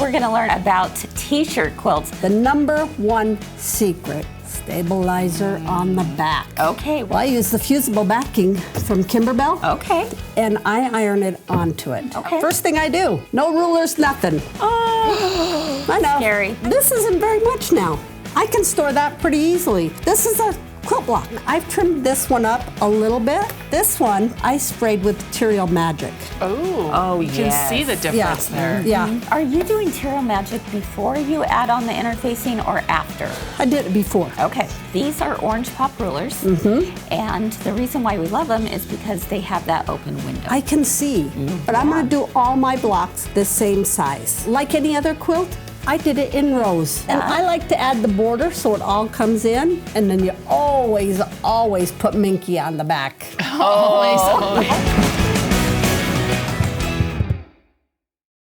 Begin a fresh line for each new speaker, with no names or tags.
We're going to learn about t-shirt quilts.
The #1 secret, stabilizer on the back.
Okay.
Well, I use the fusible backing from Kimberbell.
Okay.
And I iron it onto it.
Okay.
First thing I do, no rulers, nothing.
Oh,
I know.
Scary.
This isn't very much now. I can store that pretty easily. This is a quilt block. I've trimmed this one up a little bit. This one, I sprayed with Material Magic.
Oh, you can see the difference there.
Yeah.
Are you doing Material Magic before you add on the interfacing or after?
I did it before.
Okay. These are orange pop rulers. And the reason why we love them is because they have that open window.
I can see, but I'm gonna do all my blocks the same size. Like any other quilt, I did it in rows. And I like to add the border so it all comes in, and then you always put Minky on the back.
Always.